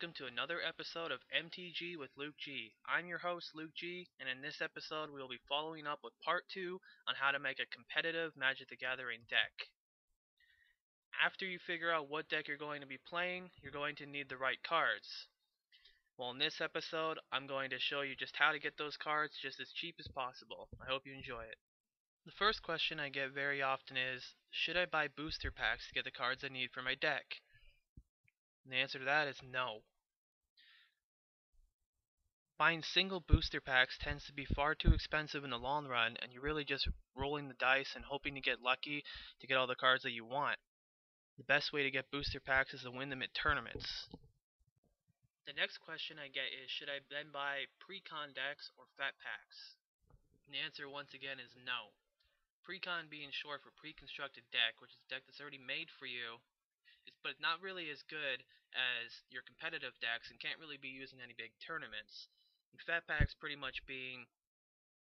welcome to another episode of MTG with Luke G. I'm your host, Luke G, and in this episode we will be following up with part 2 on how to make a competitive Magic the Gathering deck. After you figure out what deck you're going to be playing, you're going to need the right cards. Well, in this episode, I'm going to show you just how to get those cards just as cheap as possible. I hope you enjoy it. The first question I get very often is, should I buy booster packs to get the cards I need for my deck? And the answer to that is no. Buying single booster packs tends to be far too expensive in the long run, and you're really just rolling the dice and hoping to get lucky to get all the cards that you want. The best way to get booster packs is to win them at tournaments. The next question I get is, should I then buy precon decks or fat packs? And the answer once again is no. Precon being short for pre-constructed deck, which is a deck that's already made for you, but not really as good as your competitive decks and can't really be used in any big tournaments. And fat packs pretty much being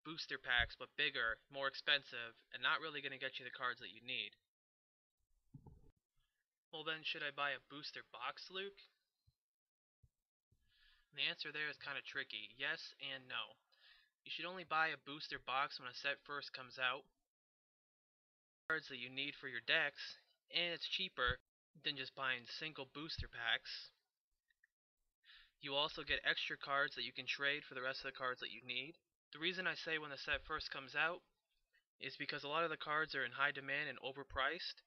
booster packs but bigger, more expensive, and not really going to get you the cards that you need. Well then, should I buy a booster box, Luke? And the answer there is kind of tricky. Yes and no. You should only buy a booster box when a set first comes out. Cards that you need for your decks, and it's cheaper than just buying single booster packs. You also get extra cards that you can trade for the rest of the cards that you need. The reason I say when the set first comes out is because a lot of the cards are in high demand and overpriced.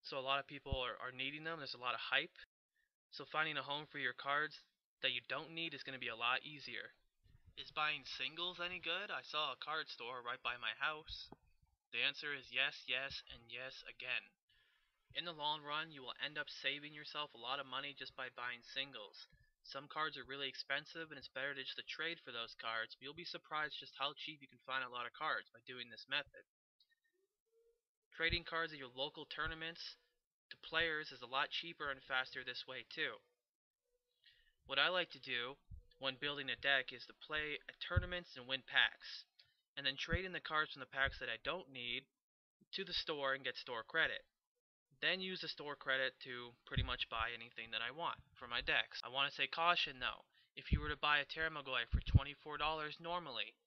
So a lot of people are needing them. There's a lot of hype. So finding a home for your cards that you don't need is going to be a lot easier. Is buying singles any good? I saw a card store right by my house. The answer is yes, yes, and yes again. In the long run, you will end up saving yourself a lot of money just by buying singles. Some cards are really expensive and it's better to just trade for those cards, but you'll be surprised just how cheap you can find a lot of cards by doing this method. Trading cards at your local tournaments to players is a lot cheaper and faster this way too. What I like to do when building a deck is to play at tournaments and win packs, and then trade in the cards from the packs that I don't need to the store and get store credit. Then use the store credit to pretty much buy anything that I want for my decks. I want to say caution though, if you were to buy a Teramagoy for $24 normally,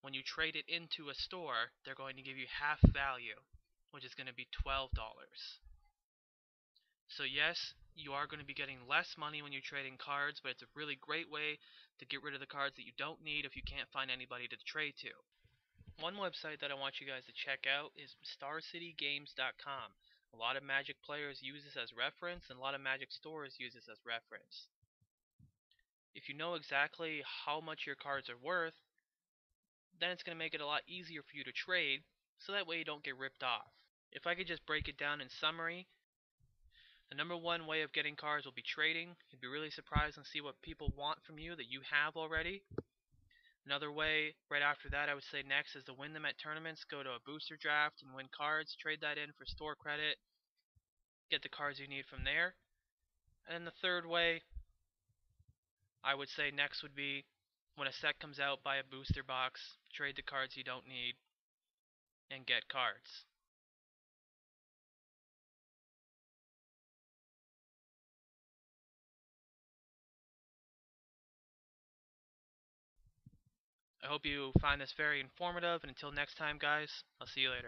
when you trade it into a store, they're going to give you half value, which is going to be $12. So yes, you are going to be getting less money when you're trading cards, but it's a really great way to get rid of the cards that you don't need if you can't find anybody to trade to. One website that I want you guys to check out is Lg.Games.com. A lot of Magic players use this as reference, and a lot of Magic stores use this as reference. If you know exactly how much your cards are worth, then it's going to make it a lot easier for you to trade, so that way you don't get ripped off. If I could just break it down in summary, the number one way of getting cards will be trading. You'd be really surprised and see what people want from you that you have already. Another way, right after that, I would say next is to win them at tournaments. Go to a booster draft and win cards. Trade that in for store credit. Get the cards you need from there. And then the third way, I would say next would be when a set comes out, buy a booster box. Trade the cards you don't need. And get cards. I hope you find this very informative. And until next time, guys, I'll see you later.